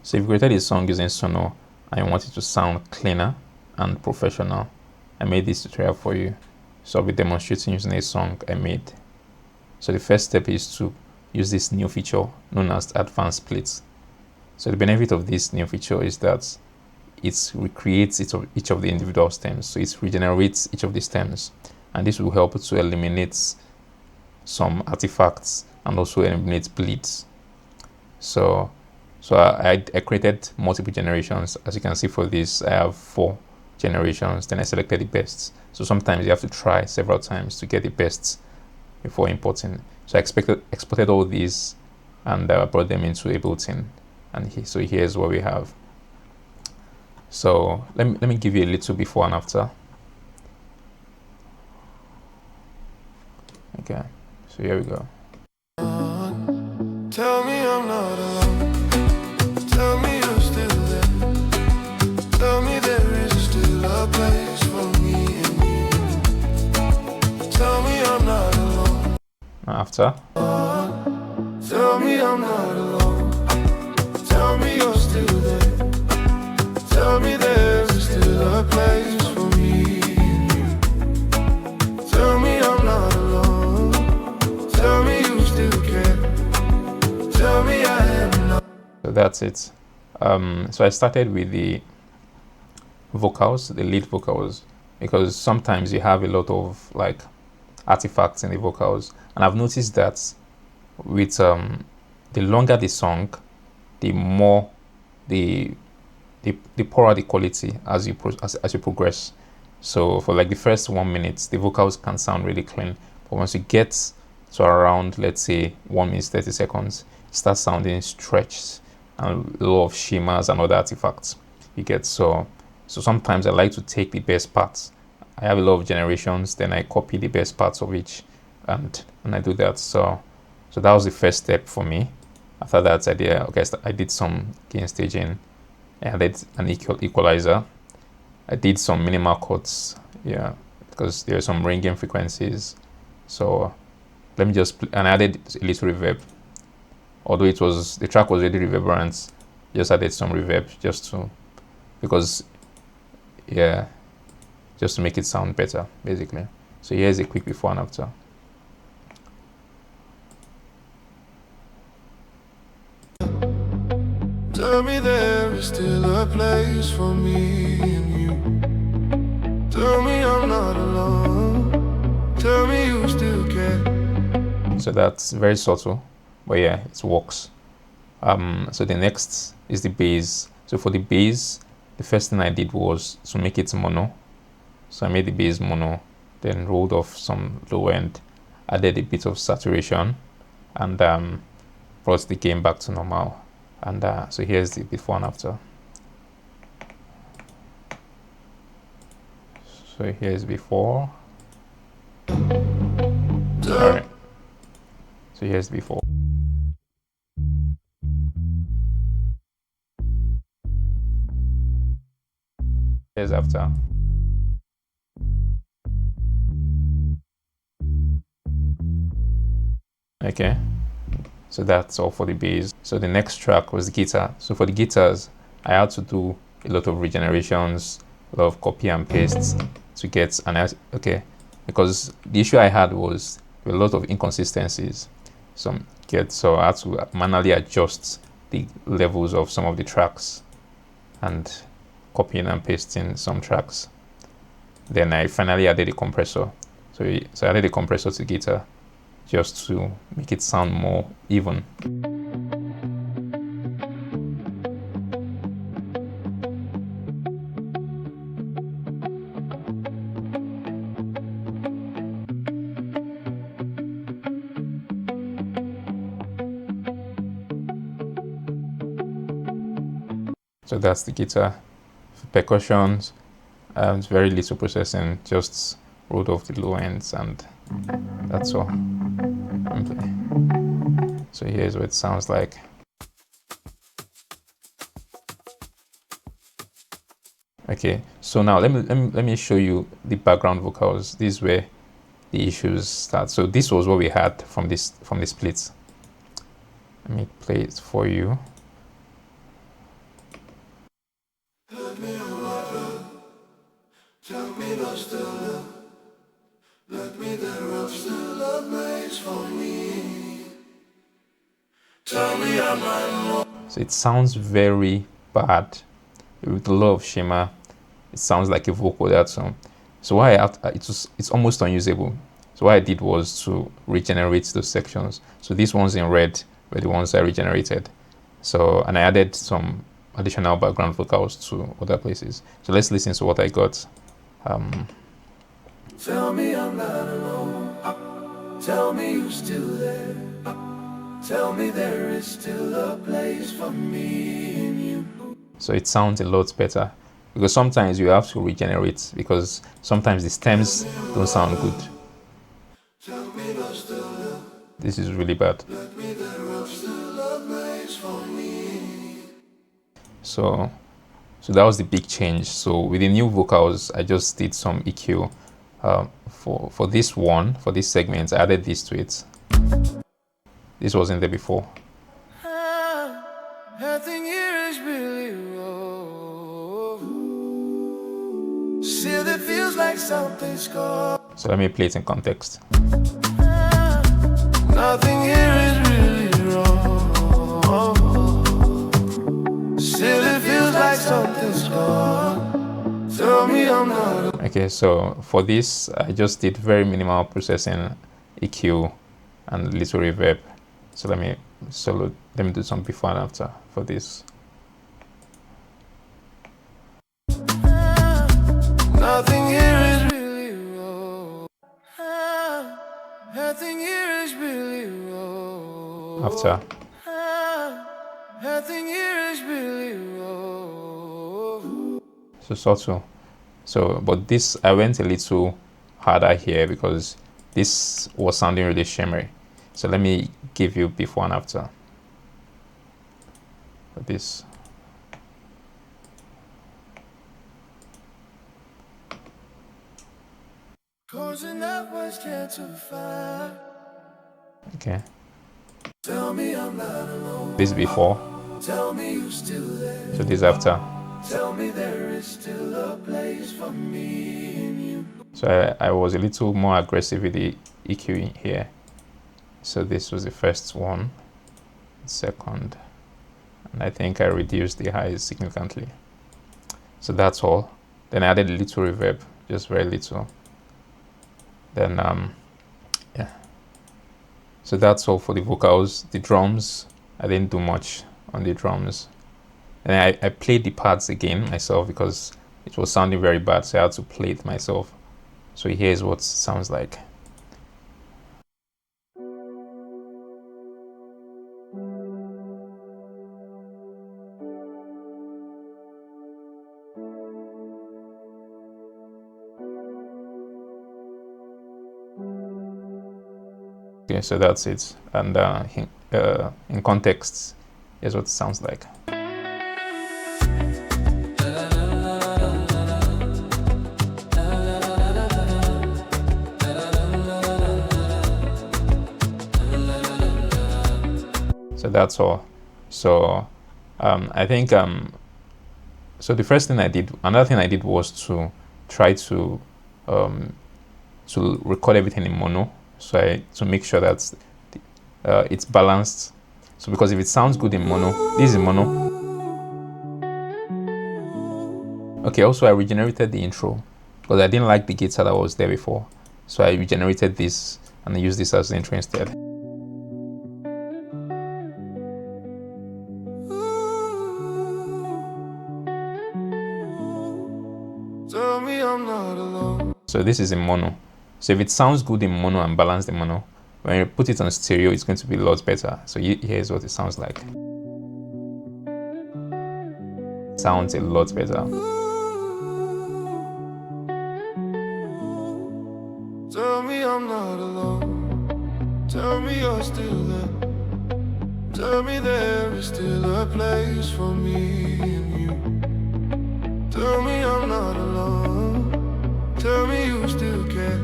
So if you created a song using Suno and you want it to sound cleaner and professional, I made this tutorial for you. So I'll be demonstrating using a song I made. So the first step is to use this new feature known as Advanced Split. So the benefit of this new feature is that it recreates each of the individual stems. So it regenerates each of the stems, and this will help to eliminate some artifacts and also eliminate bleeds. So I created multiple generations. As you can see for this, I have 4 generations. Then I selected the best. So sometimes you have to try several times to get the best before importing. So I exported all these and brought them into Ableton. And so here's what we have. So let me give you a little before and after. Okay, so here we go. Tell me I'm not alone. Tell me you're still there. Tell me there is still a place for me and you. Tell me I'm not alone. After. Tell me I'm not alone. Tell me you're still there. Tell me there's still a place for me and you. Tell me I'm not alone. Tell me you still care. Tell me I am not. So that's it. So I started with the vocals, the lead vocals, because sometimes you have a lot of like artifacts in the vocals, and I've noticed that with the longer the song, the more the poorer the quality as you progress. So for like the first 1 minute, the vocals can sound really clean, but once you get to around, let's say, 1 minute 30 seconds, it starts sounding stretched and a lot of shimmers and other artifacts you get. So sometimes I like to take the best parts. I have a lot of generations, then I copy the best parts of each, and I do that. So that was the first step for me. After that, I did some gain staging. I added an equalizer. I did some minimal cuts, yeah, because there are some ringing frequencies. So let me just and I added a little reverb. Although the track was already reverberant, just added some reverb just to make it sound better, basically. So here's a quick before and after. Tell me there is still a place for me and you. Tell me I'm not alone. Tell me you still care. So that's very subtle, but yeah, it works. So the next is the bass. So for the bass, the first thing I did was to make it mono. So I made the bass mono, then rolled off some low end, added a bit of saturation, and brought the gain back to normal. And so here's the before and after. So here's before. Alright. So here's before. Here's after. Okay. So that's all for the bass. So the next track was the guitar. So for the guitars, I had to do a lot of regenerations, a lot of copy and pastes to get because the issue I had was a lot of inconsistencies. So I had to manually adjust the levels of some of the tracks and copying and pasting some tracks. Then I finally added a compressor. So I added a compressor to guitar just to make it sound more even. So that's the guitar. For percussions, it's very little processing, just rolled off the low ends, and that's all. So here's what it sounds like. Okay, so now let me show you the background vocals. This is where the issues start. So this was what we had from the splits. Let me play it for you. you're still there. Let me there, I'm still a place for me. Tell me I'm not alone. So it sounds very bad with a lot of shimmer. It sounds like a vocal that song. So what it's almost unusable. So what I did was to regenerate those sections. So these ones in red were the ones I regenerated. So, and I added some additional background vocals to other places. So let's listen to what I got. Tell me I'm not alone. Tell me you're still there. Tell me there is still a place for me in you. So it sounds a lot better, because sometimes you have to regenerate because sometimes the stems don't sound good. Tell me you're still there. This is really bad. Let me there, still a place for me. So that was the big change. So with the new vocals, I just did some EQ. For this one, for this segment, I added this to it. This wasn't there before. Nothing here is really wrong. Still it feels like something's gone. So let me play it in context. Nothing here is really wrong. Still it feels like something's gone. Tell me I'm not. Okay, so for this, I just did very minimal processing, EQ, and little reverb. So let me do some before and after for this. Nothing here is really wrong. Nothing here is really wrong. After. Nothing here is really wrong. So subtle. So, but this, I went a little harder here because this was sounding really shimmery. So let me give you before and after for this. Okay. Tell me I'm not alone. This before. Tell me you're still there. So this after. Tell me there is still a place for me in you. So I was a little more aggressive with the EQ in here. So this was the first one, second, and I think I reduced the highs significantly. So that's all. Then I added a little reverb, just very little. Then yeah. So that's all for the vocals. The drums, I didn't do much on the drums. And I played the parts again myself because it was sounding very bad, so I had to play it myself. So here's what it sounds like. Okay, so that's it. And in context, here's what it sounds like. So that's all. So I think so the first thing I did, another thing I did was to try to record everything in mono. So to make sure that it's balanced. So because if it sounds good in mono, this is mono. Okay, also I regenerated the intro because I didn't like the guitar that was there before. So I regenerated this and I used this as the intro instead. Tell me I'm not alone. So this is in mono. So if it sounds good in mono and balanced in mono, when you put it on stereo, it's going to be a lot better. So here's what it sounds like. It sounds a lot better. Tell me I'm not alone. Tell me you're still there. Tell me there is still a place for me and you. Tell me I'm not alone. Tell me you still care.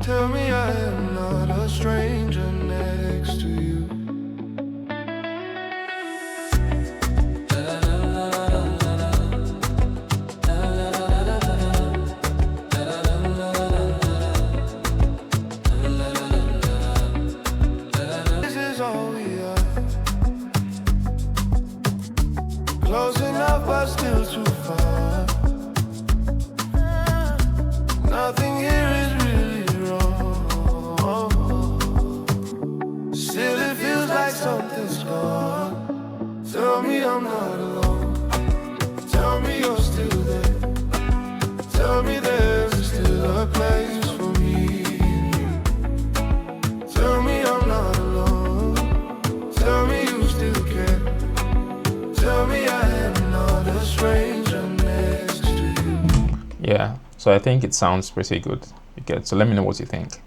Tell me I am not a stranger next to you. Close enough but still too far. Nothing here is really wrong. Still it feels like something's gone. Tell me I'm not alone. Tell me you're still there. Tell me there's still a place for me. Tell me I'm not alone. Tell me you still care. Tell me I am not a stranger next to you. Yeah, so I think it sounds pretty good. You get, so let me know what you think.